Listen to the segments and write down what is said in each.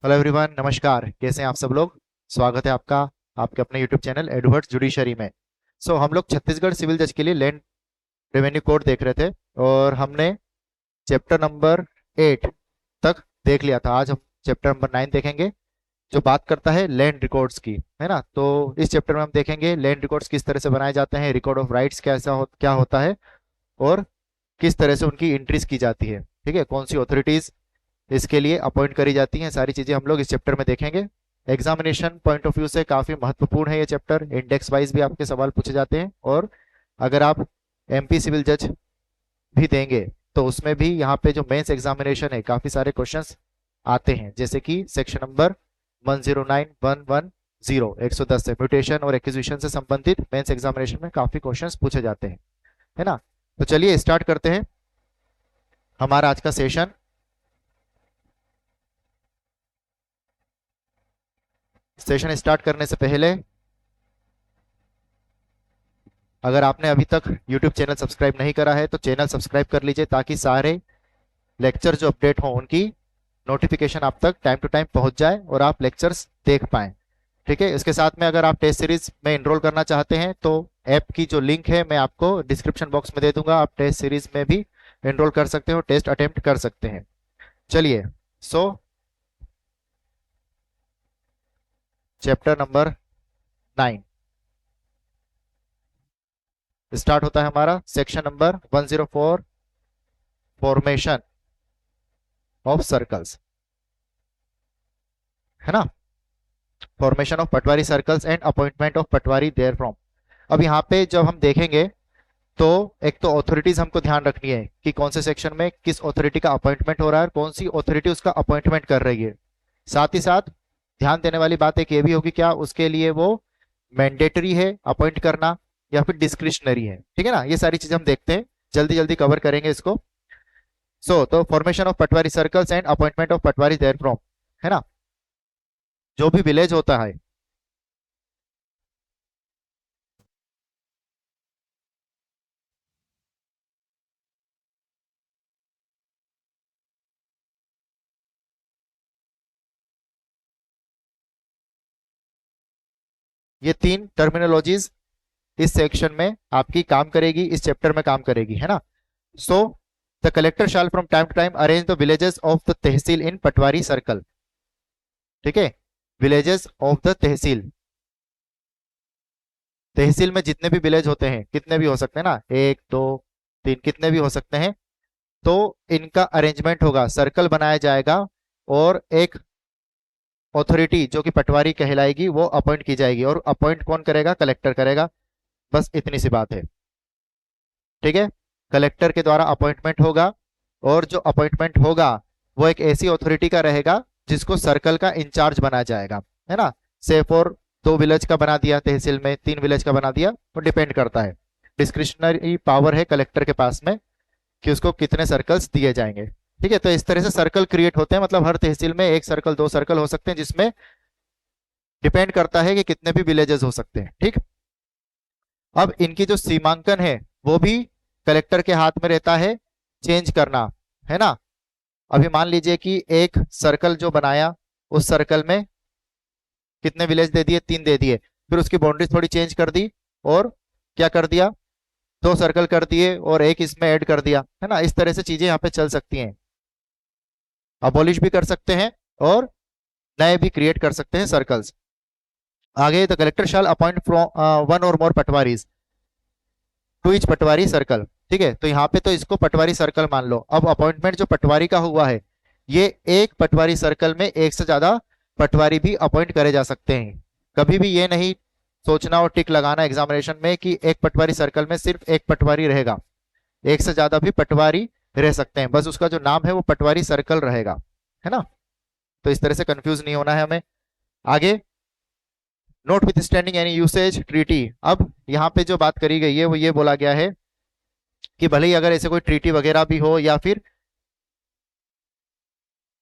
Hello everyone, नमस्कार। कैसे हैं आप सब लोग? स्वागत है आपका आपके अपने यूट्यूब चैनल एडवर्ड्स जुडिशरी में। हम लोग छत्तीसगढ़ सिविल जज के लिए लैंड रेवेन्यू कोड देख रहे थे और हमने चैप्टर नंबर 8 तक देख लिया था। आज हम चैप्टर नंबर 9 देखेंगे, जो बात करता है लैंड रिकॉर्ड्स की, है ना। तो इस चैप्टर में हम देखेंगे लैंड रिकॉर्ड्स किस तरह से बनाए जाते हैं, रिकॉर्ड ऑफ राइट्स क्या होता है और किस तरह से उनकी एंट्रीज की जाती है। ठीक है, कौन सी ऑथोरिटीज इसके लिए अपॉइंट करी जाती हैं, सारी चीजें हम लोग इस चैप्टर में देखेंगे। एग्जामिनेशन पॉइंट ऑफ व्यू से काफी महत्वपूर्ण है ये चैप्टर। इंडेक्स वाइज भी आपके सवाल पूछे जाते हैं और अगर आप एमपी सिविल जज भी देंगे तो उसमें भी यहाँ पे जो मेंस एग्जामिनेशन है काफी सारे क्वेश्चंस आते हैं, जैसे कि सेक्शन नंबर 109 110 110 से म्यूटेशन और एक्विजिशन से संबंधित मेंस एग्जामिनेशन में काफी क्वेश्चंस पूछे जाते हैं, है ना। तो चलिए स्टार्ट करते हैं हमारा आज का सेशन। सेशन स्टार्ट करने से पहले अगर आपने अभी तक YouTube चैनल सब्सक्राइब नहीं करा है तो चैनल सब्सक्राइब कर लीजिए, ताकि सारे लेक्चर जो अपडेट हो उनकी नोटिफिकेशन आप तक टाइम टू टाइम पहुंच जाए और आप लेक्चर्स देख पाएं। ठीक है, इसके साथ में अगर आप टेस्ट सीरीज में एनरोल करना चाहते हैं तो ऐप की जो लिंक है मैं आपको डिस्क्रिप्शन बॉक्स में दे दूंगा। आप टेस्ट सीरीज में भी एनरोल कर सकते हो, टेस्ट अटेम्प्ट कर सकते हैं। चलिए, सो चैप्टर नंबर 9 स्टार्ट होता है हमारा। Section number 104, formation of circles, है ना। Formation of patwari circles and appointment of patwari therefrom. अब यहाँ पे जब हम देखेंगे तो एक तो ऑथोरिटीज हमको ध्यान रखनी है कि कौन से सेक्शन में किस ऑथोरिटी का अपॉइंटमेंट हो रहा है और कौन सी ऑथोरिटी उसका अपॉइंटमेंट कर रही है। साथ ही साथ ध्यान देने वाली बात एक ये भी होगी, क्या उसके लिए वो मैंडेटरी है अपॉइंट करना या फिर डिस्क्रिशनरी है। ठीक है ना, ये सारी चीजें हम देखते हैं, जल्दी जल्दी कवर करेंगे इसको। तो formation of patwari circles and appointment of patwari therefrom, है ना। जो भी विलेज होता है, ये तीन टर्मिनोलॉजीज इस सेक्शन में आपकी काम करेगी, इस चैप्टर में काम करेगी, है ना। So the collector shall from time to time arrange the villages of the tehsil in patwari circle. ठीक है, villages of the tehsil, tehsil में जितने भी विलेज होते हैं, कितने भी हो सकते हैं ना, एक दो तीन, कितने भी हो सकते हैं, तो इनका अरेंजमेंट होगा, सर्कल बनाया जाएगा और एक ऑथोरिटी जो कि पटवारी कहलाएगी वो अपॉइंट की जाएगी। और अपॉइंट कौन करेगा? कलेक्टर करेगा। बस इतनी सी बात है। ठीक है, कलेक्टर के द्वारा अपॉइंटमेंट होगा और जो अपॉइंटमेंट होगा वो एक ऐसी अथॉरिटी का रहेगा जिसको सर्कल का इंचार्ज बनाया जाएगा, है ना। से फॉर 2 विलेज का बना दिया तहसील में, 3 विलेज का बना दिया, वो डिपेंड करता है। डिस्क्रिशनरी पावर है कलेक्टर के पास में कि उसको कितने सर्कल्स दिए जाएंगे। ठीक है, तो इस तरह से सर्कल क्रिएट होते हैं, मतलब हर तहसील में 1 सर्कल 2 सर्कल हो सकते हैं, जिसमें डिपेंड करता है कि कितने भी विलेजेस हो सकते हैं। ठीक, अब इनकी जो सीमांकन है वो भी कलेक्टर के हाथ में रहता है चेंज करना, है ना। अभी मान लीजिए कि एक सर्कल जो बनाया, उस सर्कल में कितने विलेज दे दिए? 3 दे दिए। फिर उसकी बाउंड्री थोड़ी चेंज कर दी और क्या कर दिया? 2 सर्कल कर दिए और एक इसमें ऐड कर दिया, है ना। इस तरह से चीजें यहाँ पे चल सकती हैं। अबॉलिश भी कर सकते हैं और नए भी क्रिएट कर सकते हैं सर्कल्स। आगे, the collector shall appoint from 1 or more patwaris to each patwari circle. ठीक है, तो यहाँ पे तो इसको पटवारी सर्कल मान लो। अब अपॉइंटमेंट जो पटवारी का हुआ है, ये एक पटवारी सर्कल में एक से ज्यादा पटवारी भी अपॉइंट करे जा सकते हैं। कभी भी ये नहीं सोचना और टिक लगाना एग्जामिनेशन में कि एक पटवारी सर्कल में सिर्फ एक पटवारी रहेगा। एक से ज्यादा भी पटवारी रह सकते हैं, बस उसका जो नाम है वो पटवारी सर्कल रहेगा, है ना। तो इस तरह से कंफ्यूज नहीं होना है हमें। आगे, note with standing any usage treaty. अब यहाँ पे जो बात करी गई है वो ये बोला गया है कि भले ही अगर ऐसे कोई ट्रीटी वगैरह भी हो या फिर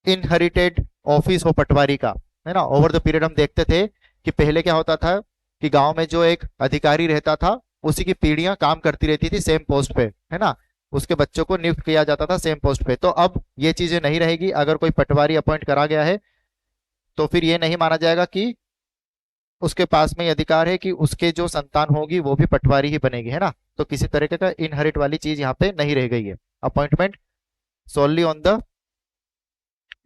इनहेरिटेड ऑफिस हो पटवारी का, है ना। ओवर द पीरियड हम देखते थे कि पहले क्या होता था कि गांव में जो एक अधिकारी रहता था उसी की पीढ़ियां काम करती रहती थी सेम पोस्ट पे, है ना। उसके बच्चों को नियुक्त किया जाता था सेम पोस्ट पे। तो अब ये चीजें नहीं रहेगी। अगर कोई पटवारी अपॉइंट करा गया है तो फिर ये नहीं माना जाएगा कि उसके पास में ये अधिकार है कि उसके जो संतान होगी वो भी पटवारी ही बनेगी, है ना। तो किसी तरीके का इनहेरिट वाली चीज यहाँ पे नहीं रह गई है। Appointment solely on the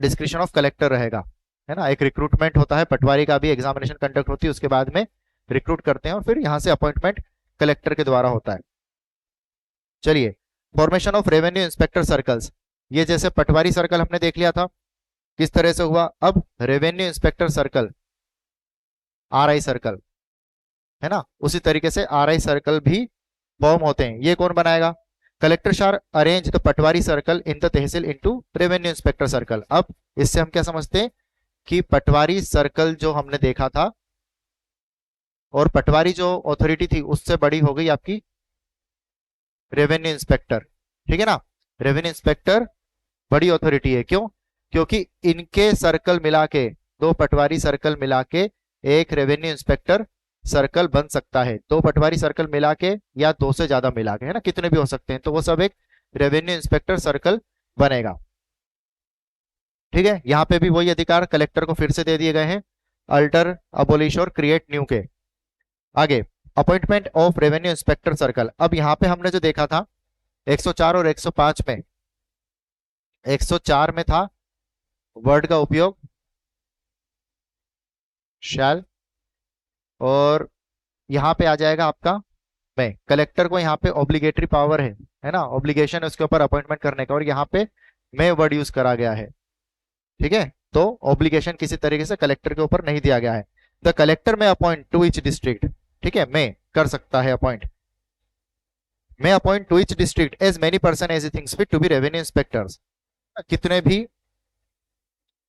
description of collector रहेगा, है ना। एक रिक्रूटमेंट होता है, पटवारी का भी एग्जामिनेशन कंडक्ट होती है, उसके बाद में रिक्रूट करते हैं और फिर यहाँ से अपॉइंटमेंट कलेक्टर के द्वारा होता है। चलिए, formation of revenue inspector circles, ये जैसे पटवारी सर्कल हमने देख लिया था किस तरह से हुआ। अब revenue inspector circle, RI circle, है ना, उसी तरीके से आरआई सर्कल भी फॉर्म होते हैं। ये कौन बनाएगा? कलेक्टर शार arrange the Patwari circle in the tehsil into revenue inspector circle. अब इससे हम क्या समझते हैं कि पटवारी सर्कल जो हमने देखा था और पटवारी जो अथॉरिटी थी उससे बड़ी हो गई आपकी रेवेन्यू इंस्पेक्टर, ठीक है ना। रेवेन्यू इंस्पेक्टर बड़ी अथॉरिटी है, क्यों? क्योंकि इनके सर्कल मिला के, दो पटवारी सर्कल मिला के एक रेवेन्यू इंस्पेक्टर सर्कल बन सकता है। दो पटवारी सर्कल मिला के या दो से ज्यादा मिला के, है ना, कितने भी हो सकते हैं, तो वो सब एक रेवेन्यू इंस्पेक्टर सर्कल बनेगा। ठीक है, यहाँ पे भी वही अधिकार कलेक्टर को फिर से दे दिए गए हैं, अल्टर, अबोलिश और क्रिएट न्यू के। आगे, appointment of revenue inspector circle. अब यहाँ पे हमने जो देखा था 104 और 105 में, 104 में था वर्ड का उपयोग शैल, और यहाँ पे आ जाएगा आपका मैं। कलेक्टर को यहाँ पे ऑब्लिगेटरी पावर है ना, ऑब्लिगेशन है उसके ऊपर अपॉइंटमेंट करने का, और यहाँ पे मैं वर्ड यूज करा गया है, ठीक है। तो ऑब्लिगेशन किसी तरीके से कलेक्टर के ऊपर नहीं दिया गया है। The collector may appoint to each district, ठीक है, मैं कर सकता है appoint, may appoint to each district as many person as thinks fit to be revenue inspectors. कितने भी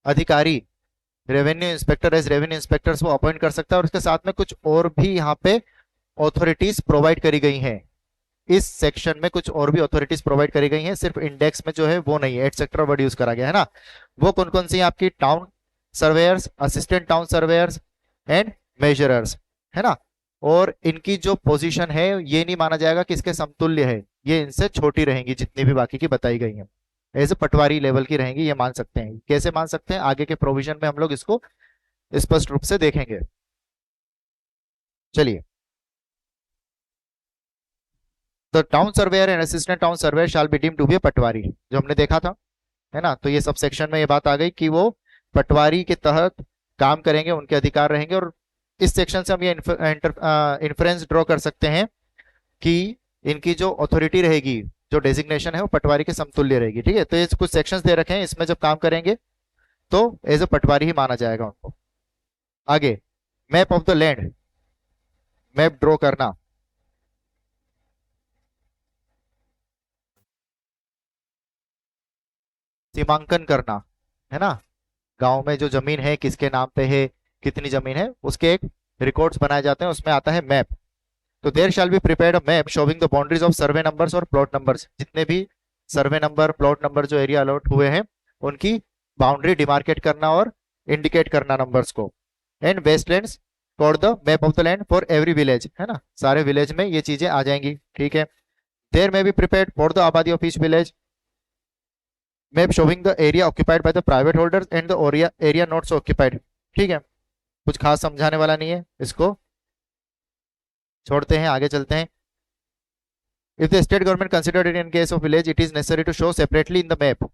अधिकारी revenue inspector as revenue inspectors वो अपॉइंट कर सकता है, और उसके साथ में कुछ और भी यहाँ पे ऑथोरिटीज प्रोवाइड करी गई हैं। इस सेक्शन में कुछ और भी ऑथोरिटीज प्रोवाइड करी गई हैं, सिर्फ इंडेक्स में जो है वो नहीं है, एटसेट्रा वर्ड यूज करा गया है ना। वो कौन कौन सी आपकी? Town surveyors, assistant town surveyors and measurers, है ना। और इनकी जो पोजीशन है ये नहीं माना जाएगा कि इसके समतुल्य है, ये इनसे छोटी रहेंगी जितनी भी बाकी की बताई गई हैं, ऐसे पटवारी लेवल की रहेंगी, ये मान सकते हैं। कैसे मान सकते हैं? आगे के प्रोविजन में हम लोग इसको स्पष्ट रूप से देखेंगे। चलिए, the town surveyor and assistant town surveyor shall be deemed to be patwari, जो हमने देखा था, है ना। तो ये सब सेक्शन में ये बात आ गई कि वो पटवारी के तहत काम करेंगे, उनके अधिकार रहेंगे। और इस सेक्शन से हम ये इन्फ्रेंस ड्रॉ कर सकते हैं कि इनकी जो अथॉरिटी रहेगी, जो डेजिग्नेशन है वो पटवारी के समतुल्य रहेगी, ठीक है। तो ये कुछ सेक्शंस दे रखे हैं, इसमें जब काम करेंगे तो एज ए पटवारी ही माना जाएगा उनको। आगे, map of the land, map draw करना, सीमांकन करना, है ना। गांव में जो जमीन है किसके नाम पे है, कितनी जमीन है, उसके एक रिकॉर्ड्स बनाए जाते हैं, उसमें आता है मैप। तो there shall be prepared a map showing the boundaries of survey numbers और प्लॉट नंबर्स, जितने भी सर्वे नंबर, प्लॉट नंबर जो एरिया अलॉट हुए हैं उनकी बाउंड्री डिमार्केट करना और इंडिकेट करना नंबर्स को। And wastelands for the map of the land for every village, है ना, सारे विलेज में ये चीजें आ जाएंगी, ठीक है। देयर में बी प्रिपेयर्ड फॉर द आबादी of each village map showing the area occupied by the private holders and the area not so occupied, ठीक है। कुछ खास समझाने वाला नहीं है, इसको छोड़ते हैं, आगे चलते हैं। If the state government considered it in case of village, it is necessary to show separately in the map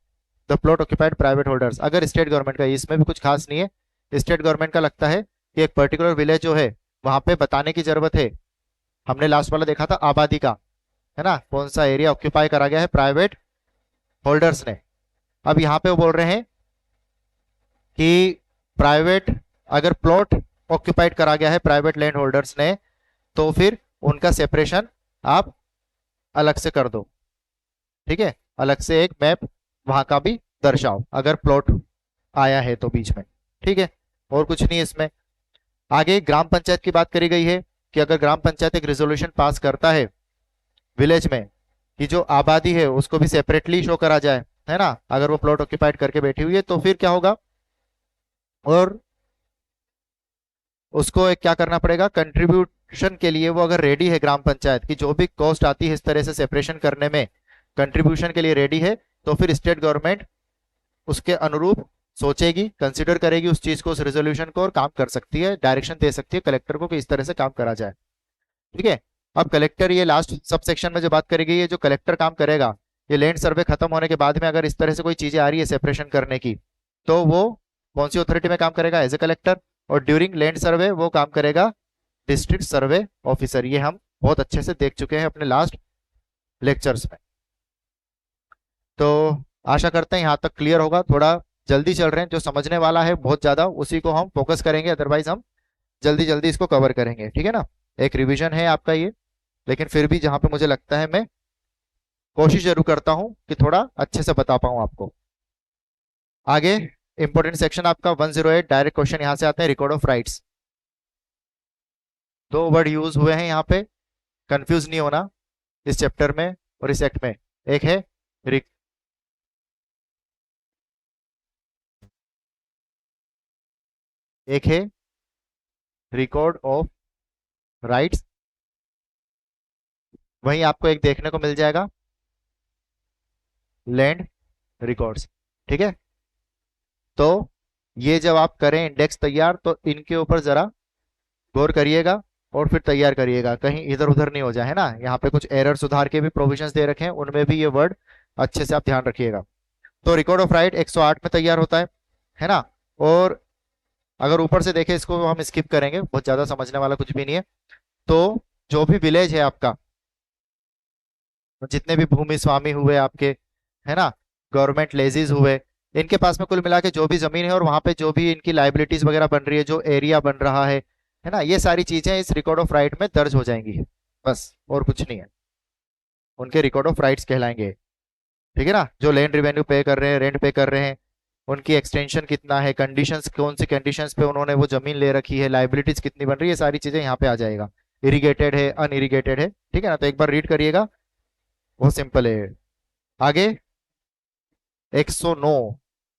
the plot occupied private holders। अगर स्टेट गवर्नमेंट का, इसमें भी कुछ खास नहीं है, स्टेट गवर्नमेंट का लगता है कि एक पर्टिकुलर विलेज जो है वहां पे बताने की जरूरत है। हमने लास्ट वाला देखा था आबादी का, है ना, कौन सा एरिया ऑक्यूपाई करा गया है प्राइवेट होल्डर्स ने। अब यहाँ पे वो बोल रहे हैं कि प्राइवेट, अगर प्लॉट ऑक्यूपाइड करा गया है प्राइवेट लैंड होल्डर्स ने, तो फिर उनका सेपरेशन आप अलग से कर दो, ठीक है, अलग से एक मैप वहां का भी दर्शाओ अगर प्लॉट आया है तो बीच में, ठीक है। और कुछ नहीं इसमें। आगे ग्राम पंचायत की बात करी गई है कि अगर ग्राम पंचायत एक रेजोल्यूशन पास करता है विलेज में कि जो आबादी है उसको भी सेपरेटली शो करा जाए, है ना, अगर वो प्लॉट ऑक्यूपाइड करके बैठी हुई है तो फिर क्या होगा, और उसको एक क्या करना पड़ेगा, कंट्रीब्यूशन के लिए वो अगर रेडी है ग्राम पंचायत की, जो भी कॉस्ट आती है इस तरह से सेपरेशन करने में कंट्रीब्यूशन के लिए रेडी है, तो फिर स्टेट गवर्नमेंट उसके अनुरूप सोचेगी, कंसिडर करेगी उस चीज को, उस रेजोल्यूशन को, और काम कर सकती है, डायरेक्शन दे सकती है कलेक्टर को कि इस तरह से काम करा जाए। ठीक है। अब कलेक्टर, ये लास्ट सब सेक्शन में जो बात करी गई है, जो कलेक्टर काम करेगा, ये लैंड सर्वे खत्म होने के बाद में अगर इस तरह से कोई चीजें आ रही है सेपरेशन करने की, तो वो कौन सी अथॉरिटी में काम करेगा? As a collector. और ड्यूरिंग लैंड सर्वे वो काम करेगा डिस्ट्रिक्ट सर्वे ऑफिसर। ये हम बहुत अच्छे से देख चुके हैं अपने लास्ट लेक्चर्स में। तो आशा करते हैं यहाँ तक क्लियर होगा। थोड़ा जल्दी चल रहे हैं, जो समझने वाला है बहुत ज्यादा उसी को हम फोकस करेंगे, अदरवाइज हम जल्दी जल्दी इसको कवर करेंगे। ठीक है ना। एक रिवीजन है आपका ये, लेकिन फिर भी जहां पे मुझे लगता है मैं कोशिश जरूर करता हूं कि थोड़ा अच्छे से बता पाऊं आपको। आगे इंपॉर्टेंट सेक्शन आपका 108, डायरेक्ट क्वेश्चन यहां से आते हैं। रिकॉर्ड ऑफ राइट्स, दो वर्ड यूज हुए हैं यहाँ पे, कंफ्यूज नहीं होना इस चैप्टर में और इस एक्ट में। एक है रिक एक है रिकॉर्ड ऑफ राइट्स, वहीं आपको एक देखने को मिल जाएगा लैंड रिकॉर्ड्स। ठीक है। तो ये जब आप करें इंडेक्स तैयार, तो इनके ऊपर जरा गौर करिएगा और फिर तैयार करिएगा, कहीं इधर उधर नहीं हो जाए, है ना। यहाँ पे कुछ एरर सुधार के भी प्रोविजंस दे रखे हैं, उनमें भी ये वर्ड अच्छे से आप ध्यान रखिएगा। तो रिकॉर्ड ऑफ राइट 108 में तैयार होता है ना। और अगर ऊपर से देखें, इसको हम स्किप करेंगे, बहुत ज्यादा समझने वाला कुछ भी नहीं है। तो जो भी विलेज है आपका, जितने भी भूमि स्वामी हुए आपके, है ना, गवर्नमेंट लेजीज हुए, इनके पास में कुल मिला के जो भी जमीन है और वहां पे जो भी इनकी लाइबिलिटीज वगैरह बन रही है, जो एरिया बन रहा है ना, ये सारी चीजें इस रिकॉर्ड ऑफ राइट में दर्ज हो जाएंगी, बस और कुछ नहीं है। उनके रिकॉर्ड ऑफ राइट्स कहलाएंगे। ठीक है ना। जो लैंड रिवेन्यू पे कर रहे हैं, रेंट पे कर रहे हैं, उनकी एक्सटेंशन कितना है, कंडीशंस कौन सी कंडीशंस पे उन्होंने वो जमीन ले रखी है, लाइबिलिटीज कितनी बन रही है, सारी चीजें यहाँ पे आ जाएगा। इरिगेटेड है, अनइरिगेटेड है, ठीक है ना। तो एक बार रीड करिएगा, बहुत सिंपल है। आगे 109,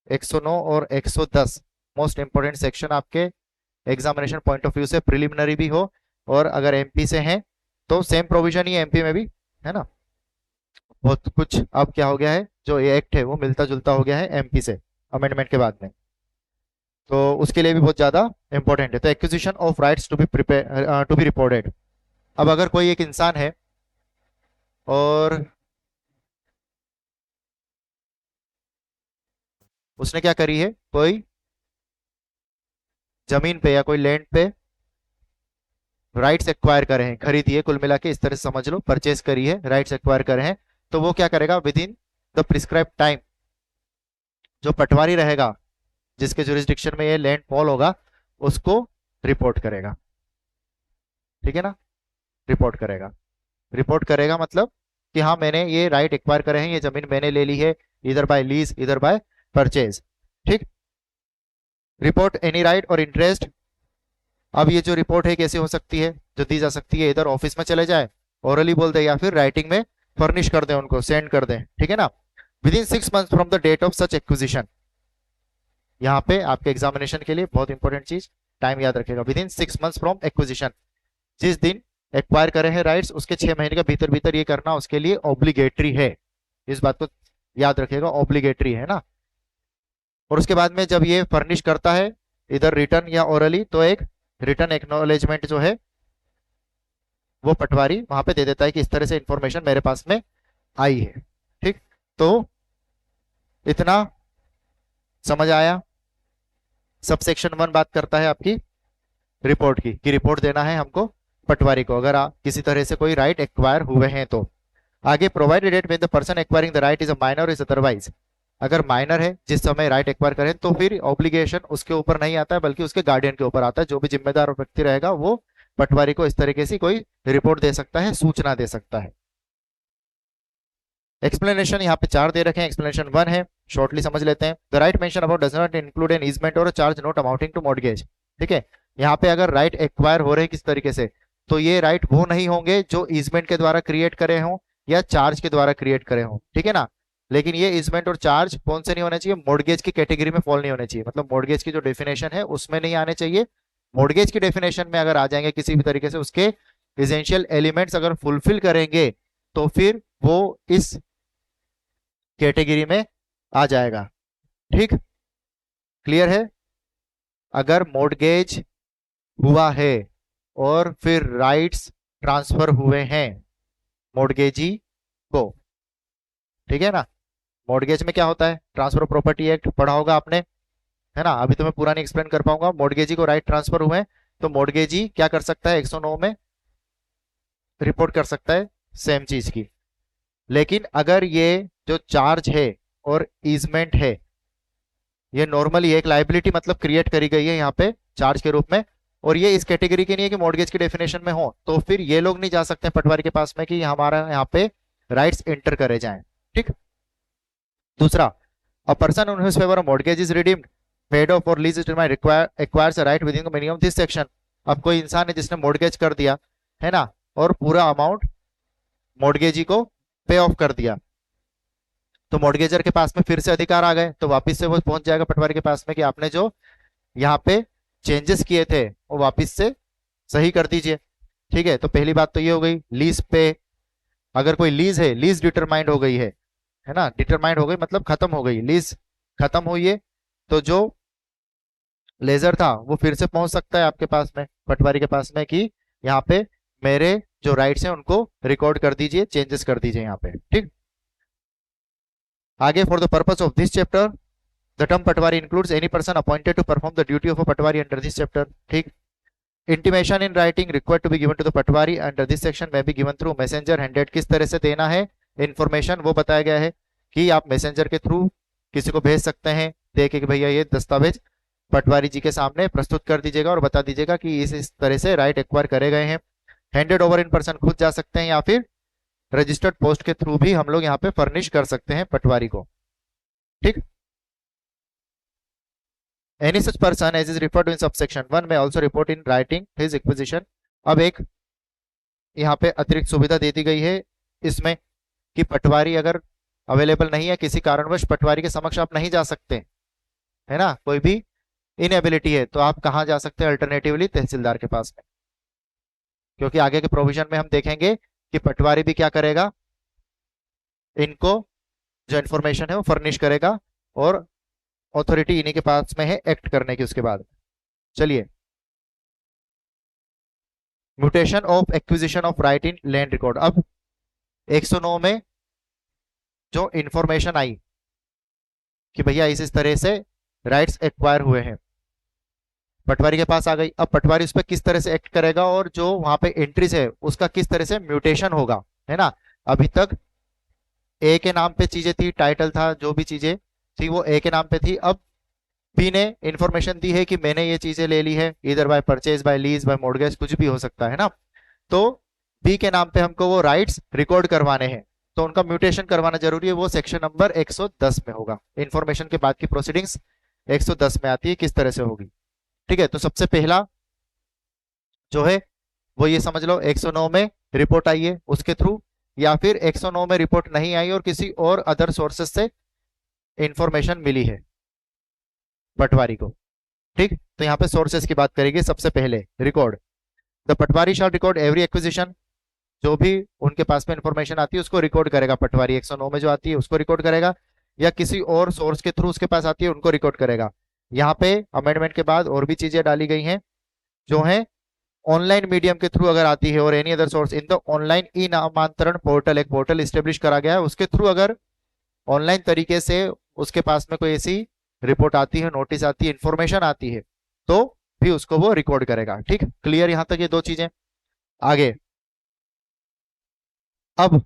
109 और 110 मोस्ट इंपोर्टेंट सेक्शन आपके एग्जामिनेशन पॉइंट ऑफ व्यू से, प्रिलिमिनरी भी हो और अगर एमपी से हैं तो सेम प्रोविजन ही एमपी में भी, है ना। बहुत कुछ अब क्या हो गया है, जो ये एक्ट है वो मिलता जुलता हो गया है एमपी से अमेंडमेंट के बाद में, तो उसके लिए भी बहुत ज्यादा इंपॉर्टेंट है। तो acquisition of rights to be prepare to be reported. अब अगर कोई एक इंसान है और उसने क्या करी है, कोई जमीन पे या कोई लैंड पे राइट्स एक्वायर करे हैं, खरीदी है, कुल मिला के इस तरह से समझ लो, परचेज करी है, राइट्स एक्वायर करे हैं, तो वो क्या करेगा, with in the prescribe time, जो पटवारी रहेगा जिसके जुरिस्डिक्शन में ये लैंड फॉल होगा, उसको रिपोर्ट करेगा। ठीक है ना। रिपोर्ट करेगा। रिपोर्ट करेगा मतलब कि हाँ मैंने ये राइट एक्वायर करे हैं, ये जमीन मैंने ले ली है, इधर बाय लीज इधर बाय परचेज। ठीक। रिपोर्ट एनी राइट और इंटरेस्ट। अब ये जो रिपोर्ट है कैसे हो सकती है, जो दी जा सकती है, इधर ऑफिस में चले जाए, ओरली बोल दे, या फिर राइटिंग में फर्निश कर दें, उनको सेंड कर दें। ठीक है ना। Within 6 month from the date of such acquisition. यहाँ पे आपके एग्जामिनेशन के लिए बहुत इंपॉर्टेंट चीज, टाइम याद रखेगा, with in 6 month from acquisition. जिस दिन एक्वायर करे हैं राइट्स, उसके 6 महीने के भीतर भीतर ये करना उसके लिए ऑब्लिगेटरी है। इस बात को याद रखेगा, ऑब्लिगेटरी है ना। और उसके बाद में जब ये फर्निश करता है इधर रिटर्न या ओरली, तो एक रिटर्न एक्नॉलेजमेंट जो है वो पटवारी वहां पे दे देता है कि इस तरह से इंफॉर्मेशन मेरे पास में आई है। ठीक। तो इतना समझ आया। सब सेक्शन 1 बात करता है आपकी रिपोर्ट की, कि रिपोर्ट देना है हमको पटवारी को, अगर किसी तरह से कोई राइट एक्वायर हुए हैं तो। आगे provided that when the person acquiring the right is a minor is otherwise. अगर माइनर है जिस समय राइट एक्वायर करें, तो फिर ऑब्लिगेशन उसके ऊपर नहीं आता है, बल्कि उसके गार्डियन के ऊपर आता है। जो भी जिम्मेदार व्यक्ति रहेगा वो पटवारी को इस तरीके से कोई रिपोर्ट दे सकता है, सूचना दे सकता है। एक्सप्लेनेशन यहाँ पे 4 दे रखे हैं। एक्सप्लेनेशन 1 है, शॉर्टली समझ लेते हैं। The right mention about does not include an easement और charge not amounting to mortgage. ठीक है। यहाँ पे अगर राइट एक्वायर हो रहे हैं किस तरीके से, तो ये राइट वो नहीं होंगे जो ईजमेंट के द्वारा क्रिएट करे हों या चार्ज के द्वारा क्रिएट करे हों। ठीक है ना। लेकिन ये ईजमेंट और चार्ज कौन से नहीं होने चाहिए, मॉर्गेज की कैटेगरी में फॉल नहीं होने चाहिए, मतलब मॉर्गेज की जो डेफिनेशन है उसमें नहीं आने चाहिए। मॉर्गेज की डेफिनेशन में अगर आ जाएंगे किसी भी तरीके से, उसके एसेंशियल एलिमेंट्स अगर फुलफिल करेंगे, तो फिर वो इस कैटेगरी में आ जाएगा। ठीक। क्लियर है? अगर मॉर्गेज हुआ है और फिर राइट्स ट्रांसफर हुए हैं मॉर्गेजी को, ठीक है ना। मॉर्गेज में क्या होता है, ट्रांसफर प्रॉपर्टी एक्ट पढ़ा होगा आपने, है ना। अभी तो मैं पूरा नहीं एक्सप्लेन कर पाऊंगा। मॉर्गेजी को राइट ट्रांसफर हुए हैं तो मॉर्गेजी क्या कर सकता है, 109 में रिपोर्ट कर सकता है सेम चीज की। लेकिन अगर ये जो चार्ज है और ईजमेंट है, ये नॉर्मली एक लाइबिलिटी मतलब क्रिएट करी गई है यहाँ पे चार्ज के रूप में, और ये इस कैटेगरी की नहीं है कि मॉर्गेज की डेफिनेशन में हो, तो फिर ये लोग नहीं जा सकते पटवारी के पास में कि हमारा यहाँ पे राइट्स एंटर करे जाएं। ठीक। दूसरा, a person on whose favour mortgage is redeemed, paid off और lease acquires a right within the minimum this section. अब कोई इंसान है जिसने मॉर्गेज कर दिया है ना, और पूरा अमाउंट मॉर्गेजी को पे ऑफ कर दिया, तो मॉर्गेजर के पास में फिर से अधिकार आ गए, तो वापस से वो पहुंच जाएगा पटवारी के पास में कि आपने जो यहाँ पे चेंजेस किए थे वो वापस से सही कर दीजिए। ठीक है, तो पहली बात तो ये हो गई। लीज पे, अगर कोई लीज है, लीज डिटरमाइंड हो गई है ना, डिटरमाइंड हो गई मतलब खत्म हो गई, लीज खत्म हुई है, तो जो लेजर था वो फिर से पहुंच सकता है आपके पास में, पटवारी के पास में, कि यहाँ पे मेरे जो राइट्स हैं उनको रिकॉर्ड कर दीजिए, चेंजेस कर दीजिए यहाँ पे। ठीक। आगे, for the purpose of this chapter the term patwari includes any person appointed to perform the duty of a patwari under this chapter. ठीक। Intimation in writing required to be given to the patwari under this section may be given through messenger handed. किस तरह से देना है information वो बताया गया है कि आप मैसेंजर के थ्रू किसी को भेज सकते हैं, देखे कि भैया ये दस्तावेज पटवारी जी के सामने प्रस्तुत कर दीजिएगा और बता दीजिएगा कि इस तरह से राइट एक्वायर करे गए हैं। हैंडेड ओवर इन पर्सन खुद जा सकते हैं, या फिर रजिस्टर्ड पोस्ट के थ्रू भी हम लोग यहाँ पे फर्निश कर सकते हैं पटवारी को। ठीक। Any such person as is referred in subsection 1 में also report in writing his acquisition. अब एक यहाँ पे अतिरिक्त सुविधा दे दी गई है इसमें कि पटवारी अगर अवेलेबल नहीं है, किसी कारणवश पटवारी के समक्ष आप नहीं जा सकते, है ना, कोई भी इनएबिलिटी है, तो आप कहाँ जा सकते हैं, अल्टरनेटिवली तहसीलदार के पास में। क्योंकि आगे के प्रोविजन में हम देखेंगे कि पटवारी भी क्या करेगा, इनको जो इन्फॉर्मेशन है वो फर्निश करेगा, और अथॉरिटी इन्हीं के पास में है एक्ट करने की उसके बाद। चलिए, mutation of acquisition of right in land record. अब 109 में जो इंफॉर्मेशन आई कि भैया इस तरह से राइट्स एक्वायर हुए हैं, पटवारी के पास आ गई। अब पटवारी उस पर किस तरह से एक्ट करेगा, और जो वहां पे एंट्रीज है उसका किस तरह से म्यूटेशन होगा, है ना। अभी तक ए के नाम पे चीजें थी, टाइटल था, जो भी चीजें थी वो ए के नाम पे थी। अब बी ने इंफॉर्मेशन दी है कि मैंने ये चीजें ले ली है, इधर by purchase, by lease, by mortgage, कुछ भी हो सकता है ना। तो बी के नाम पे हमको वो राइट्स रिकॉर्ड करवाने हैं, तो उनका म्यूटेशन करवाना जरूरी है, वो सेक्शन नंबर 110 में होगा। इंफॉर्मेशन के बाद की प्रोसीडिंग्स 110 में आती है, किस तरह से होगी। ठीक है, तो सबसे पहला जो है वो ये समझ लो, 109 में रिपोर्ट आई है उसके थ्रू, या फिर 109 में रिपोर्ट नहीं आई और किसी और अदर सोर्सेस से इंफॉर्मेशन मिली है पटवारी को। ठीक, तो यहाँ पे सोर्सेस की बात करेंगे। सबसे पहले record, the Patwari shawl record every acquisition, जो भी उनके पास में इंफॉर्मेशन आती है उसको रिकॉर्ड करेगा पटवारी। 109 में जो आती है उसको रिकॉर्ड करेगा, या किसी और सोर्स के थ्रू उसके पास आती है उनको रिकॉर्ड करेगा। यहाँ पे अमेंडमेंट के बाद और भी चीजें डाली गई हैं, जो है ऑनलाइन मीडियम के थ्रू अगर आती है, और any other source in the online e नामांतरण पोर्टल, एक पोर्टल इस्टेब्लिश करा गया है, उसके थ्रू अगर ऑनलाइन तरीके से उसके पास में कोई ऐसी रिपोर्ट आती है, नोटिस आती है, इंफॉर्मेशन आती है, तो भी उसको वो रिकॉर्ड करेगा। ठीक, क्लियर यहां तक ये दो चीजें। आगे, अब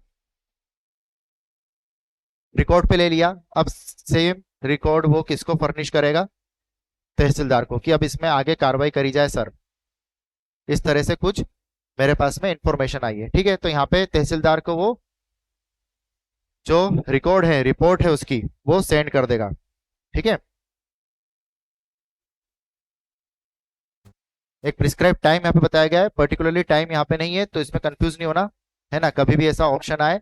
रिकॉर्ड पे ले लिया, अब सेम रिकॉर्ड वो किसको फर्निश करेगा, तहसीलदार को, कि अब इसमें आगे कार्रवाई करी जाए सर, इस तरह से कुछ मेरे पास में इंफॉर्मेशन आई है। ठीक है, तो यहाँ पे तहसीलदार को वो जो रिकॉर्ड है, रिपोर्ट है उसकी, वो सेंड कर देगा। ठीक है, एक प्रिस्क्राइब टाइम यहाँ पे बताया गया है, पर्टिकुलरली टाइम यहाँ पे नहीं है, तो इसमें कंफ्यूज नहीं होना, है ना। कभी भी ऐसा ऑप्शन आए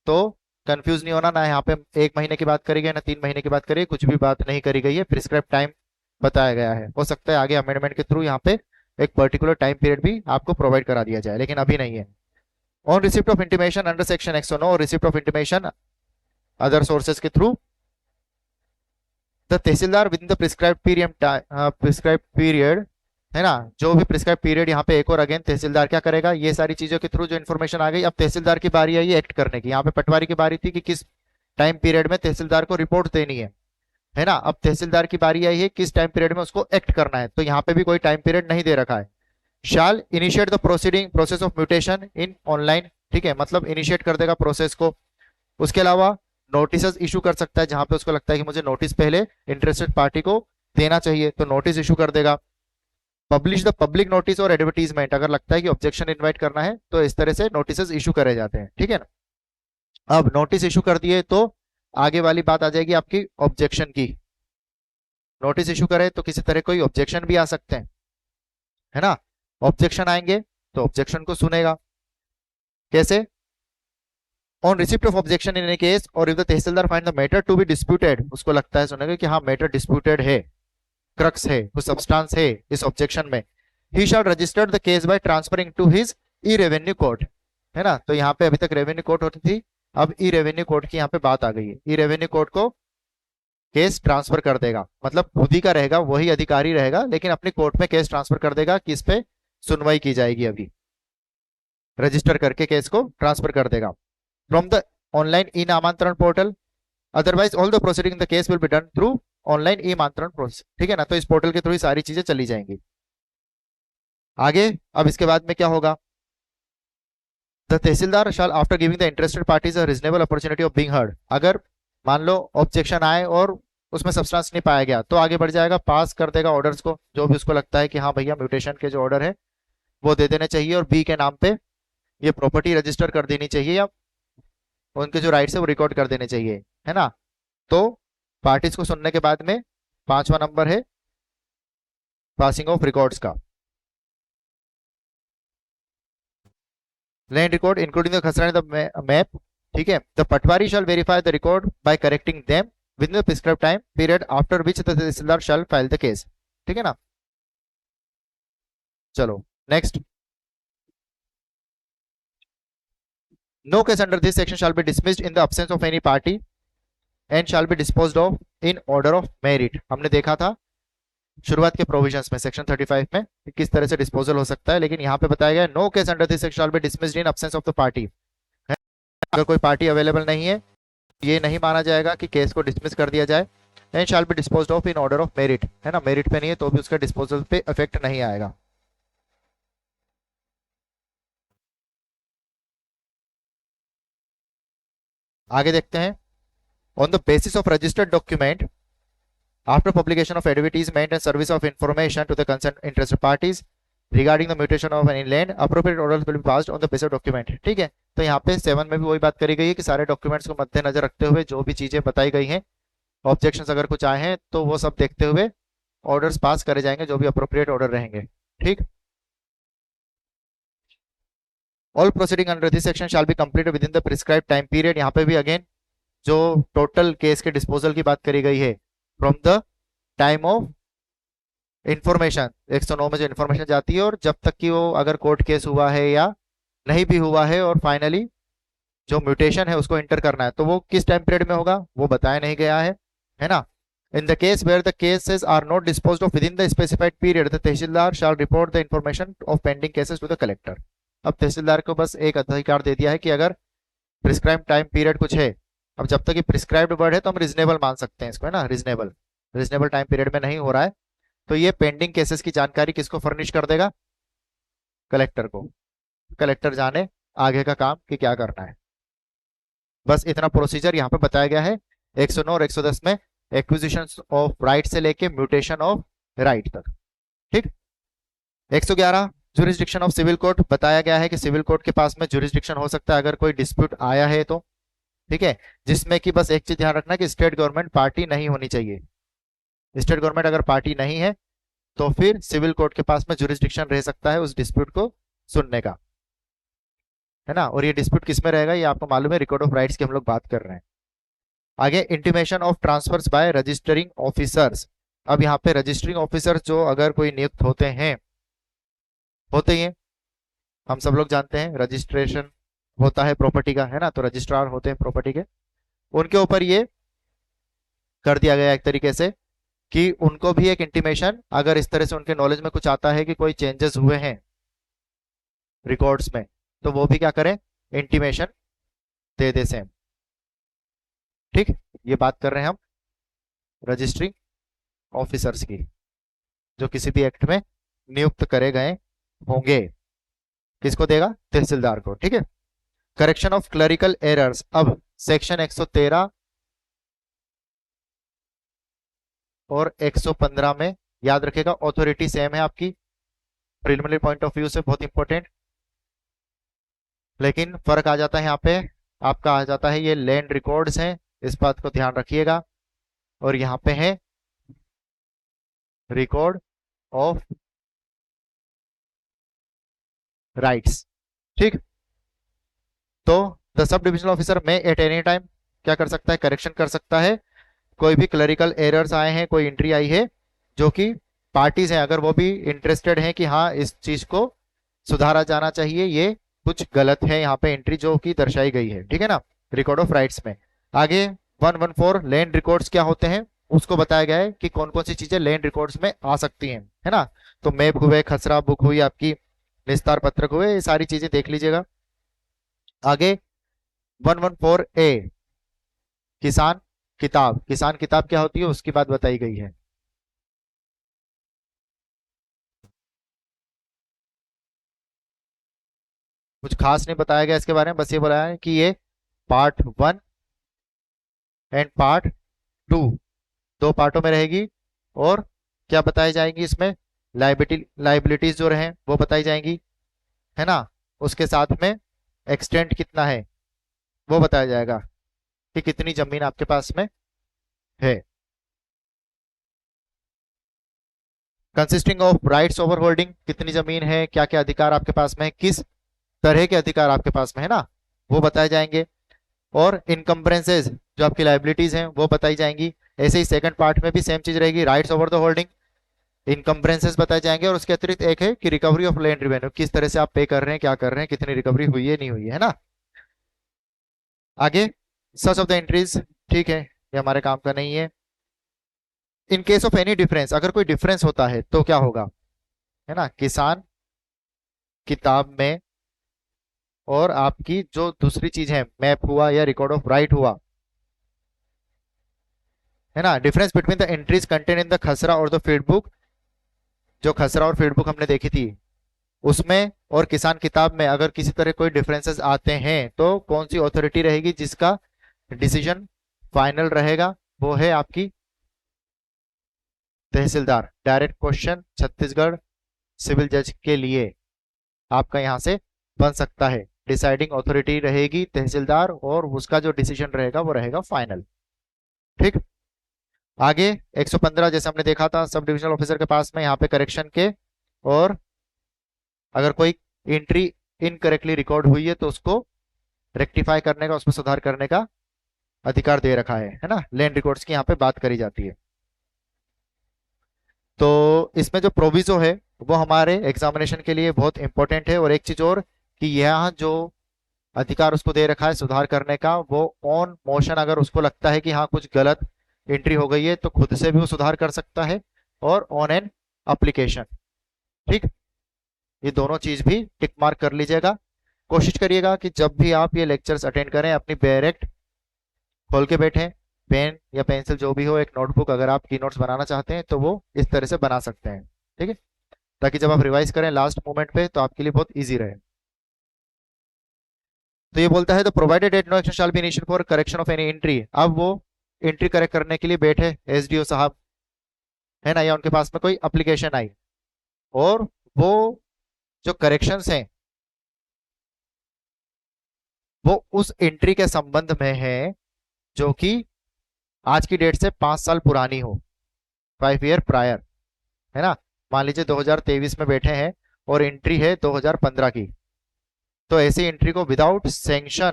तो कंफ्यूज नहीं होना, ना यहाँ पे 1 महीने की बात करी गई, ना 3 महीने की बात करी, कुछ भी बात नहीं करी गई है, प्रिस्क्राइब टाइम बताया गया है। हो सकता है आगे अमेंडमेंट के थ्रू यहाँ पे एक पर्टिकुलर टाइम पीरियड भी आपको प्रोवाइड करा दिया जाए, लेकिन अभी नहीं है। On receipt of intimation under section 109, receipt of intimation other sources के through the tehsildar within the prescribe period, है ना, जो भी प्रिस्क्राइब पीरियड यहाँ पे एक और अगेन तहसीलदार क्या करेगा, ये सारी चीजों के थ्रू जो इन्फॉर्मेशन आ गई, अब तहसीलदार की बारी आई एक्ट करने की। यहाँ पे पटवारी की बारी थी कि किस टाइम पीरियड में तहसीलदार को रिपोर्ट देनी है ना। अब तहसीलदार की बारी आई है किस टाइम पीरियड में उसको एक्ट करना है, तो यहाँ पे भी कोई टाइम पीरियड नहीं दे रखा है। Shall initiate the process of mutation in online, ठीक है, मतलब इनिशिएट कर देगा प्रोसेस को। उसके अलावा नोटिस इशू कर सकता है, जहां पे उसको लगता है कि मुझे नोटिस पहले इंटरेस्टेड पार्टी को देना चाहिए, तो नोटिस इशू कर देगा। पब्लिश द पब्लिक नोटिस और एडवर्टीजमेंट, अगर लगता है कि ऑब्जेक्शन इनवाइट करना है तो इस तरह से नोटिस इशू करे जाते हैं, ठीक है ना। अब नोटिस इशू कर दिए तो आगे वाली बात आ जाएगी आपकी ऑब्जेक्शन की। नोटिस इशू करे तो किसी तरह कोई ऑब्जेक्शन भी आ सकते हैं, है ना। ऑब्जेक्शन आएंगे तो ऑब्जेक्शन को सुनेगा कैसे, on receipt of objection in a case और if the tehsildar find the matter to be disputed, उसको लगता है सुनेगा कि हाँ मैटर डिस्प्यूटेड है, क्रक्स है, कुछ सब्सटेंस है इस ऑब्जेक्शन में, he shall register the case by transferring to his e revenue court, है ना। तो यहाँ पे अभी तक रेवेन्यू कोर्ट होती थी, अब ई रेवेन्यू कोर्ट की यहाँ पे बात आ गई है। ई रेवेन्यू कोर्ट को केस ट्रांसफर कर देगा, मतलब खुद ही का रहेगा, वही अधिकारी रहेगा, लेकिन अपनी कोर्ट में केस ट्रांसफर कर देगा कि इस पे सुनवाई की जाएगी, अभी रजिस्टर करके केस को ट्रांसफर कर देगा फ्रॉम द ऑनलाइन ई नामांतरण portal, otherwise all the proceeding the case will be done through online e नामांतरण प्रोसेस, ठीक है ना। तो इस पोर्टल के थ्रू ही सारी चीजें चली जाएंगी आगे। अब इसके बाद में क्या होगा, the tehsildar shall after giving the interested parties a reasonable opportunity of being heard, अगर मान लो ऑब्जेक्शन आए और उसमें सब्सटेंस नहीं पाया गया तो आगे बढ़ जाएगा, पास कर देगा ऑर्डर्स को, जो भी उसको लगता है कि हाँ भैया म्यूटेशन के जो ऑर्डर है वो दे देने चाहिए और बी के नाम पे ये प्रॉपर्टी रजिस्टर कर देनी चाहिए, या उनके जो राइट्स है वो रिकॉर्ड कर देने चाहिए, है ना। तो पार्टीज को सुनने के बाद में पांचवा नंबर है पासिंग ऑफ रिकॉर्ड्स का। Land record including the khasra the map, ठीक है। The patwari shall verify the record by correcting them within the prescribed time period after which the tehsildar shall file the case, ठीक है ना। चलो next, no case under this section shall be dismissed in the absence of any party and shall be disposed of in order of merit. हमने देखा था शुरुआत के provisions में सेक्शन 35 में कि किस तरह से डिस्पोजल हो सकता है, लेकिन यहाँ पे बताया गया no case under this section shall be dismissed in absence of the party, अगर कोई पार्टी अवेलेबल नहीं है ये नहीं माना जाएगा कि केस को डिसमिस कर दिया जाए, and shall be disposed of in order of merit, है ना। मेरिट पे नहीं है तो भी उसका डिस्पोजल पे इफेक्ट नहीं आएगा। आगे देखते हैं, on the basis of registered document after publication of advertisement and service of information to the concerned interested parties regarding the mutation of any land, appropriate orders will be passed on the basis of document, ठीक है। तो यहाँ पे 7 में भी वही बात करी गई है कि सारे डॉक्यूमेंट्स को मद्देनजर रखते हुए जो भी चीजें बताई गई हैं, ऑब्जेक्शंस अगर कुछ आए हैं तो वो सब देखते हुए ऑर्डर्स पास करे जाएंगे, जो भी अप्रोप्रिएट ऑर्डर रहेंगे, ठीक। All proceeding under this section shall be completed with in the prescribed time period, यहाँ पे भी अगेन जो टोटल केस के डिस्पोजल की बात करी गई है from the time of information, 109 में जो इंफॉर्मेशन जाती है और जब तक कि वो अगर कोर्ट केस हुआ है या नहीं भी हुआ है, और फाइनली जो म्यूटेशन है उसको इंटर करना है, तो वो किस टाइम पीरियड में होगा वो बताया नहीं गया है ना। In the case where the cases are not disposed of within the specified period the tehsildar shall report the information of pending cases to the collector. अब तहसीलदार को बस एक अधिकार दे दिया है कि अगर प्रिस्क्राइब टाइम पीरियड कुछ है, अब जब तक ये प्रिस्क्राइब्ड वर्ड है तो हम रीजनेबल मान सकते हैं इसको, है ना, रीजनेबल, रीजनेबल टाइम पीरियड में नहीं हो रहा है तो ये पेंडिंग केसेस की जानकारी किसको फर्निश कर देगा, कलेक्टर को। कलेक्टर जाने आगे का काम कि क्या करना है, बस इतना प्रोसीजर यहाँ पे बताया गया है 109 और 110 में, एक्विजिशन ऑफ राइट से लेके म्यूटेशन ऑफ राइट तक, ठीक। 111 जुरिस्डिक्शन ऑफ सिविल कोर्ट, बताया गया है कि सिविल कोर्ट के पास में जुरिस्डिक्शन हो सकता है अगर कोई डिस्प्यूट आया है तो, ठीक है, जिसमें कि बस एक चीज ध्यान रखना कि स्टेट गवर्नमेंट पार्टी नहीं होनी चाहिए। स्टेट गवर्नमेंट अगर पार्टी नहीं है तो फिर सिविल कोर्ट के पास में जुरिस्डिक्शन रह सकता है उस डिस्प्यूट को सुनने का, है ना। और ये डिस्प्यूट किस में रहेगा ये आपको मालूम है, रिकॉर्ड ऑफ राइट्स की हम लोग बात कर रहे हैं। आगे intimation of transfers by registering officers, अब यहाँ पे रजिस्टरिंग ऑफिसर जो अगर कोई नियुक्त होते हैं, होते ही हैं, हम सब लोग जानते हैं रजिस्ट्रेशन होता है प्रॉपर्टी का, है ना, तो रजिस्ट्रार होते हैं प्रॉपर्टी के, उनके ऊपर ये कर दिया गया एक तरीके से कि उनको भी एक इंटीमेशन, अगर इस तरह से उनके नॉलेज में कुछ आता है कि कोई चेंजेस हुए हैं रिकॉर्ड्स में, तो वो भी क्या करें, इंटीमेशन दे दे सेम। ठीक, ये बात कर रहे हैं हम रजिस्ट्री ऑफिसर्स की, जो किसी भी एक्ट में नियुक्त करे गए होंगे। किसको देगा, तहसीलदार को। ठीक है, करेक्शन ऑफ क्लरिकल एरर्स। अब सेक्शन 113 और 115 में याद रखेगा ऑथोरिटी सेम है आपकी, प्रिलिमिनरी पॉइंट ऑफ व्यू से बहुत इंपॉर्टेंट, लेकिन फर्क आ जाता है यहाँ पे, आपका आ जाता है ये लैंड रिकॉर्ड्स हैं, इस बात को ध्यान रखिएगा, और यहाँ पे है रिकॉर्ड ऑफ राइट्स। ठीक, तो द सब डिविजनल ऑफिसर में एट एनी टाइम क्या कर सकता है, करेक्शन कर सकता है। कोई भी क्लरिकल एरर्स आए हैं, कोई एंट्री आई है, जो कि पार्टीज हैं, अगर वो भी इंटरेस्टेड हैं कि हाँ इस चीज को सुधारा जाना चाहिए, ये कुछ गलत है यहाँ पे एंट्री जो कि दर्शाई गई है। ठीक है ना, रिकॉर्ड ऑफ राइट्स में। आगे 114 लैंड रिकॉर्ड्स क्या होते हैं, उसको बताया गया है कि कौन कौन सी चीजें लैंड रिकॉर्ड्स में आ सकती हैं, है ना। तो मैप हुए, खसरा बुक हुई आपकी, निस्तार पत्रक हुए, ये सारी चीजें देख लीजिएगा। आगे 114 ए किसान किताब। किसान किताब क्या होती है उसकी बात बताई गई है। कुछ खास नहीं बताया गया इसके बारे में, बस ये बोला है कि ये पार्ट 1 एंड पार्ट 2 दो पार्टों में रहेगी, और क्या बताई जाएंगी इसमें, लाइबिलिटीज जो रहे वो बताई जाएंगी, है ना। उसके साथ में एक्सटेंट कितना है वो बताया जाएगा, कि कितनी जमीन आपके पास में है। Consisting of rights over holding, कितनी जमीन है, क्या क्या अधिकार आपके पास में है, किस तरह के अधिकार आपके पास में है ना, वो बताए जाएंगे। और इनकम्बरेंसेज जो आपकी लाइबिलिटीज हैं वो बताई जाएंगी। ऐसे ही सेकंड पार्ट में भी सेम चीज रहेगी, राइट्स ओवर द होल्डिंग, इनकम्बरेंसेज बताए जाएंगे, और उसके अतिरिक्त एक है कि रिकवरी ऑफ लैंड रेवेन्यू, किस तरह से आप पे कर रहे हैं, क्या कर रहे हैं, कितनी रिकवरी हुई है नहीं हुई है ना। आगे सच ऑफ द एंट्रीज, ठीक है ये हमारे काम का नहीं है। In case of any difference, अगर कोई डिफरेंस होता है तो क्या होगा, है ना, किसान किताब में और आपकी जो दूसरी चीज है मैप हुआ या रिकॉर्ड ऑफ राइट हुआ, है ना, difference between the entries contain in the खसरा और द फील्ड बुक, जो खसरा और फील्ड बुक हमने देखी थी उसमें और किसान किताब में अगर किसी तरह कोई डिफरेंसेस आते हैं तो कौन सी अथॉरिटी रहेगी जिसका डिसीजन फाइनल रहेगा, वो है आपकी तहसीलदार। डायरेक्ट क्वेश्चन छत्तीसगढ़ सिविल जज के लिए आपका यहां से बन सकता है। डिसाइडिंग अथॉरिटी रहेगी तहसीलदार, और उसका जो डिसीजन रहेगा वो रहेगा फाइनल। ठीक, आगे 115 जैसे हमने देखा था सब डिविजनल ऑफिसर के पास में यहाँ पे करेक्शन के, और अगर कोई एंट्री इनकरेक्टली रिकॉर्ड हुई है तो उसको रेक्टिफाई करने का, उसमें सुधार करने का अधिकार दे रखा है ना। लैंड रिकॉर्ड्स की यहाँ पे बात करी जाती है। तो इसमें जो प्रोविजो है वो हमारे एग्जामिनेशन के लिए बहुत इंपॉर्टेंट है। और एक चीज और कि यहाँ जो अधिकार उसको दे रखा है सुधार करने का, वो ऑन मोशन अगर उसको लगता है कि हाँ कुछ गलत एंट्री हो गई है तो खुद से भी वो सुधार कर सकता है, और ऑन एन एप्लीकेशन। ठीक, ये दोनों चीज भी टिक मार्क कर लीजिएगा। कोशिश करिएगा कि जब भी आप ये लेक्चर्स अटेंड करें अपनी डायरेक्ट खोल के बैठें, पेन या पेंसिल जो भी हो, एक नोटबुक, अगर आप की नोट्स बनाना चाहते हैं तो वो इस तरह से बना सकते हैं। ठीक है, ताकि जब आप रिवाइज करें लास्ट मोमेंट पे तो आपके लिए बहुत ईजी रहे। तो ये बोलता है तो provided at no action shall be initiated for correction of any entry. अब वो एंट्री करेक्ट करने के लिए बैठे एसडीओ साहब, है ना, या उनके पास में कोई एप्लीकेशन आई, और वो जो करेक्शंस हैं वो उस एंट्री के संबंध में है जो कि आज की डेट से 5 साल पुरानी हो, 5 ईयर प्रायर, है ना। मान लीजिए 2023 में बैठे हैं और एंट्री है 2015 की, तो ऐसी एंट्री को without sanction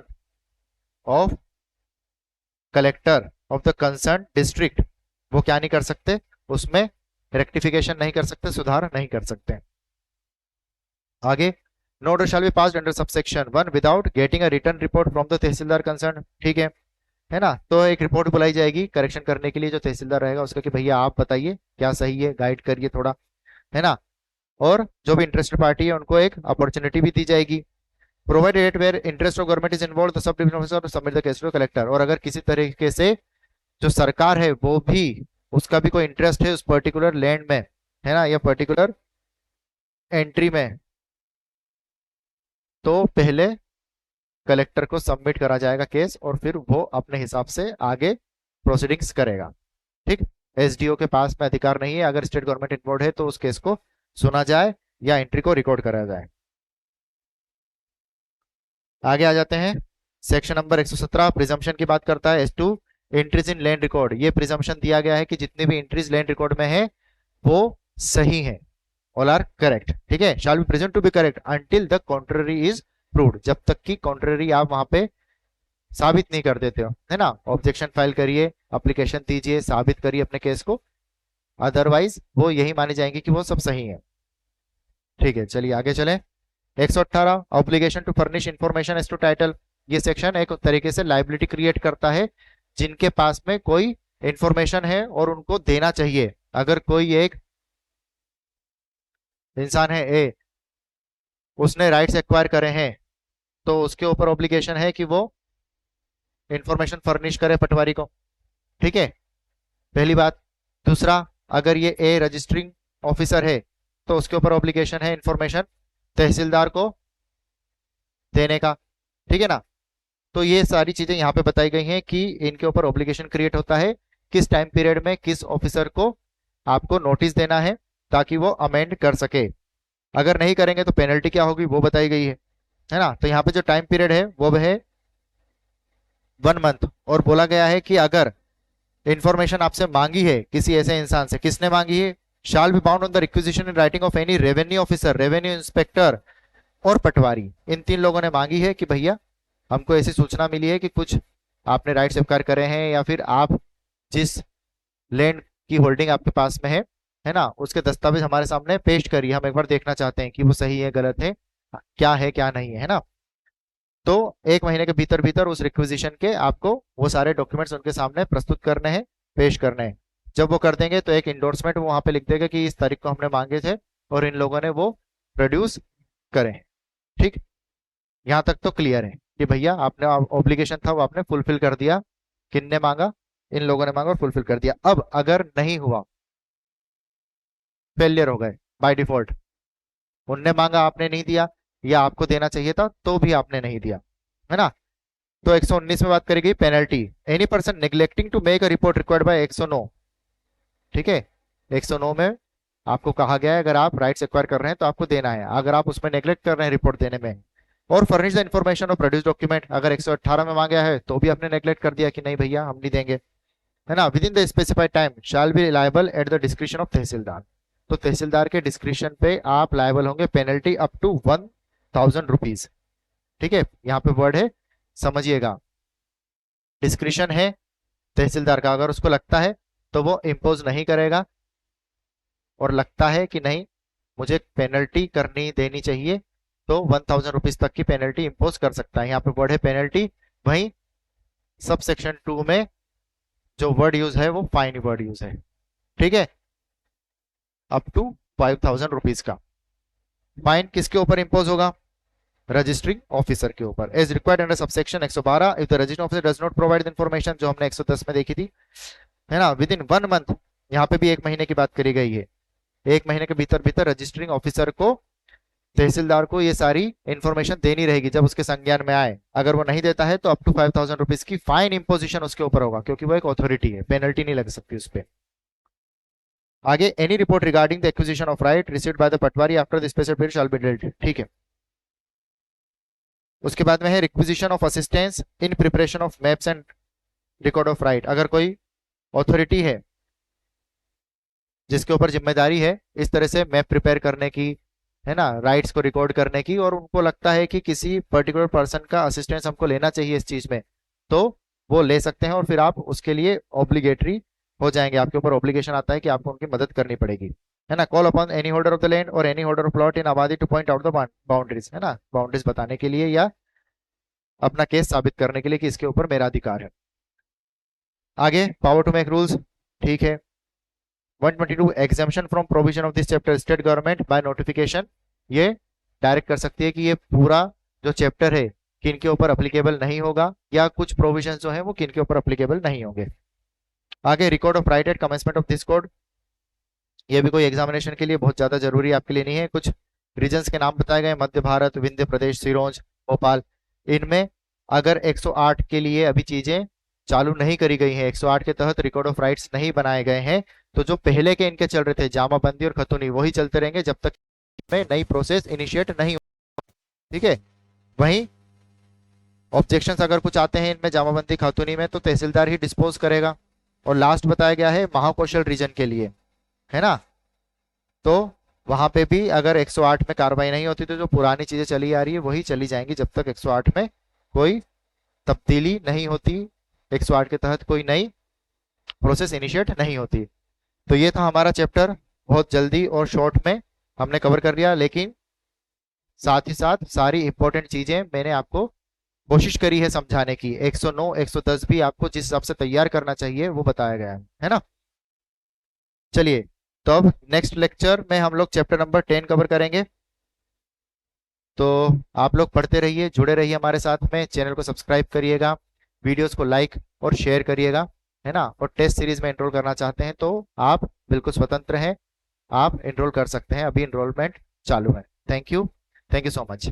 of collector of the concern district वो क्या नहीं कर सकते, उसमें रेक्टिफिकेशन नहीं कर सकते, सुधार नहीं कर सकते। आगे no order shall be passed under subsection 1 without getting a return report from the tahsildar concern. ठीक है, है ना। तो एक रिपोर्ट बुलाई जाएगी करेक्शन करने के लिए, जो तहसीलदार रहेगा उसका, कि भैया आप बताइए क्या सही है, गाइड करिए थोड़ा, है ना। और जो भी इंटरेस्टेड पार्टी है उनको एक अपॉर्चुनिटी भी दी जाएगी। Provided where interest of government is involve the sub division officer submit the case to collector. और अगर किसी तरीके से जो सरकार है वो भी, उसका भी कोई इंटरेस्ट है उस पर्टिकुलर लैंड में, है ना, या पर्टिकुलर एंट्री में, तो पहले कलेक्टर को सबमिट करा जाएगा केस, और फिर वो अपने हिसाब से आगे प्रोसीडिंग्स करेगा। ठीक। एसडीओ के पास में अधिकार नहीं है, अगर स्टेट गवर्नमेंट इन्वॉल्व है तो उस केस को सुना जाए या एंट्री को रिकॉर्ड करा जाए। आगे आ जाते हैं। सेक्शन नंबर 117 प्रिजम्पशन की बात करता है। S2 entries in land record. ये प्रिजम्पशन दिया गया है कि जितने भी एंट्रीज लैंड रिकॉर्ड में है वो सही है, ऑल आर करेक्ट। ठीक है, shall be present to be correct until the contrary is proved. जब तक कि कॉन्ट्ररी आप वहां पे साबित नहीं कर देते हो, है ना। ऑब्जेक्शन फाइल करिए, एप्लीकेशन दीजिए, साबित करिए अपने केस को, अदरवाइज वो यही मानी जाएंगे कि वो सब सही है। ठीक है, चलिए आगे चलें। 118 obligation to furnish information as to title. ये सेक्शन एक तरीके से लाइबिलिटी क्रिएट करता है जिनके पास में कोई इंफॉर्मेशन है और उनको देना चाहिए। अगर कोई एक इंसान है ए, उसने राइट्स एक्वायर करे हैं, तो उसके ऊपर ऑब्लिगेशन है कि वो इंफॉर्मेशन फर्निश करे पटवारी को। ठीक है, पहली बात। दूसरा, अगर ये ए रजिस्टरिंग ऑफिसर है तो उसके ऊपर ऑब्लिगेशन है इंफॉर्मेशन तहसीलदार को देने का। ठीक है ना। तो ये सारी चीजें यहाँ पे बताई गई हैं कि इनके ऊपर ऑब्लिगेशन क्रिएट होता है, किस टाइम पीरियड में किस ऑफिसर को आपको नोटिस देना है ताकि वो अमेंड कर सके। अगर नहीं करेंगे तो पेनल्टी क्या होगी वो बताई गई है ना। तो यहाँ पे जो टाइम पीरियड है वो है 1 मंथ, और बोला गया है कि अगर इंफॉर्मेशन आपसे मांगी है किसी ऐसे इंसान से, किसने मांगी है, shall be bound on the requisition in writing of any revenue officer, revenue inspector और पटवारी। इन 3 लोगों ने मांगी है कि भैया हमको ऐसी सूचना मिली है कि कुछ आपने राइट स्वीकार करे हैं, या फिर आप जिस लैंड की होल्डिंग आपके पास में है ना, उसके दस्तावेज हमारे सामने पेश करिए, हम एक बार देखना चाहते हैं कि वो सही है, गलत है क्या नहीं है ना। तो 1 महीने के भीतर भीतर उस रिक्विजिशन के आपको वो सारे डॉक्यूमेंट्स उनके सामने प्रस्तुत करने हैं, पेश करने हैं। जब वो कर देंगे तो एक इंडोर्समेंट वो वहां पे लिख देगा कि इस तारीख को हमने मांगे थे और इन लोगों ने वो प्रोड्यूस करें। ठीक, यहां तक तो क्लियर है कि भैया आपने ऑब्लिगेशन था वो आपने फुलफिल कर दिया। किनने मांगा, इन लोगों ने मांगा और फुलफिल कर दिया। अब अगर नहीं हुआ, फेलियर हो गए बाय डिफॉल्ट, उनने मांगा आपने नहीं दिया, या आपको देना चाहिए था तो भी आपने नहीं दिया, है ना। तो 119 में बात करेगी penalty. Any person neglecting to make a report required by 109। ठीक है, 109 में आपको कहा गया है अगर आप राइट्स एक्वायर कर रहे हैं तो आपको देना है। अगर आप उसमें नेग्लेक्ट कर रहे हैं रिपोर्ट देने में, और फर्निश द इन्फॉर्मेशन और प्रोड्यूस डॉक्यूमेंट, अगर 118 में मांगा है तो भी आपने नेग्लेक्ट कर दिया कि नहीं भैया हम नहीं देंगे, है ना, within the specified time shall be liable at the description of tehsildar. तो तहसीलदार के डिस्क्रिप्शन पे आप लायबल होंगे, पेनल्टी अप टू 1000 रुपीज। ठीक है, यहाँ पे वर्ड है, समझिएगा। डिस्क्रिप्शन है तहसीलदार का, अगर उसको लगता है तो वो इम्पोज नहीं करेगा, और लगता है कि नहीं मुझे पेनल्टी करनी देनी चाहिए तो 1000 रुपीज तक की पेनल्टी इम्पोज कर सकता है। यहाँ पे वर्ड है पेनल्टी, वहीं सब सेक्शन 2 में जो वर्ड यूज है वो फाइन वर्ड यूज है। ठीक है, अप टू 5000 रुपीज का फाइन किसके ऊपर इंपोज होगा, रजिस्टरिंग ऑफिसर के ऊपर, as required under subsection 112 if the registering officer does not provide information, जो हमने 110 में देखी थी, है ना, विद इन 1 मंथ। यहाँ पे भी 1 महीने की बात करी गई है। 1 महीने के भीतर भीतर रजिस्टरिंग ऑफिसर को, तहसीलदार को ये सारी इंफॉर्मेशन देनी रहेगी जब उसके संज्ञान में आए। अगर वो नहीं देता है तो अप टू 5000 रुपीज की फाइन इंपोजिशन उसके ऊपर होगा, क्योंकि वो एक अथॉरिटी है, पेनल्टी नहीं लग सकती उस पर। आगे, any report regarding the acquisition of right received by the Patwari after the special period shall be deleted. ठीक है, उसके बाद में है requisition of assistance in preparation of maps and record of right. अगर कोई अथॉरिटी है जिसके ऊपर जिम्मेदारी है इस तरह से मैप प्रिपेयर करने की, है ना, राइट्स को रिकॉर्ड करने की, और उनको लगता है कि किसी पर्टिकुलर पर्सन का असिस्टेंस हमको लेना चाहिए इस चीज में, तो वो ले सकते हैं, और फिर आप उसके लिए ऑब्लिगेटरी हो जाएंगे, आपके ऊपर ऑब्लिगेशन आता है कि आपको उनकी मदद करनी पड़ेगी, है ना। Call upon any holder of the land और any holder of plot in abadi to point out the boundaries, है ना, बाउंड्रीज बताने के लिए या अपना केस साबित करने के लिए कि इसके ऊपर मेरा अधिकार है। आगे पावर टू मेक रूल्स, ठीक है। 122 exemption from provision of this chapter, state government by notification, ये डायरेक्ट कर सकती है कि ये पूरा जो चैप्टर है किन के ऊपर अप्लीकेबल नहीं होगा, या कुछ प्रोविजन जो है वो किन के ऊपर अप्लीकेबल नहीं होंगे। आगे record of right at commencement of this code, ये भी कोई एग्जामिनेशन के लिए बहुत ज्यादा जरूरी आपके लिए नहीं है। कुछ रीजन्स के नाम बताए गए, मध्य भारत, विंध्य प्रदेश, सिरोंज, भोपाल। इनमें अगर 108 के लिए अभी चीजें चालू नहीं करी गई हैं, 108 के तहत रिकॉर्ड ऑफ राइट्स नहीं बनाए गए हैं, तो जो पहले के इनके चल रहे थे जामाबंदी और खतुनी, वही चलते रहेंगे जब तक में नई प्रोसेस इनिशिएट नहीं हो, ठीक है। वहीं ऑब्जेक्शंस अगर कुछ आते हैं इनमें जामाबंदी खातूनी में, तो तहसीलदार ही डिस्पोज करेगा। और लास्ट बताया गया है महाकौशल रीजन के लिए, है ना, तो वहां पे भी अगर 108 में कार्रवाई नहीं होती तो जो पुरानी चीजें चली आ रही है वही चली जाएंगी जब तक 108 में कोई तब्दीली नहीं होती, 108 के तहत कोई नई प्रोसेस इनिशिएट नहीं होती। तो ये था हमारा चैप्टर, बहुत जल्दी और शॉर्ट में हमने कवर कर लिया, लेकिन साथ ही साथ सारी इंपॉर्टेंट चीजें मैंने आपको कोशिश करी है समझाने की। 109 110 भी आपको जिस हिसाब से तैयार करना चाहिए वो बताया गया है ना। चलिए, तो अब नेक्स्ट लेक्चर में हम लोग चैप्टर नंबर 10 कवर करेंगे। तो आप लोग पढ़ते रहिए, जुड़े रहिए हमारे साथ में, चैनल को सब्सक्राइब करिएगा, वीडियोस को लाइक और शेयर करिएगा, है ना। और टेस्ट सीरीज में एनरोल करना चाहते हैं तो आप बिल्कुल स्वतंत्र हैं, आप एनरोल कर सकते हैं, अभी एनरोलमेंट चालू है। Thank you so much.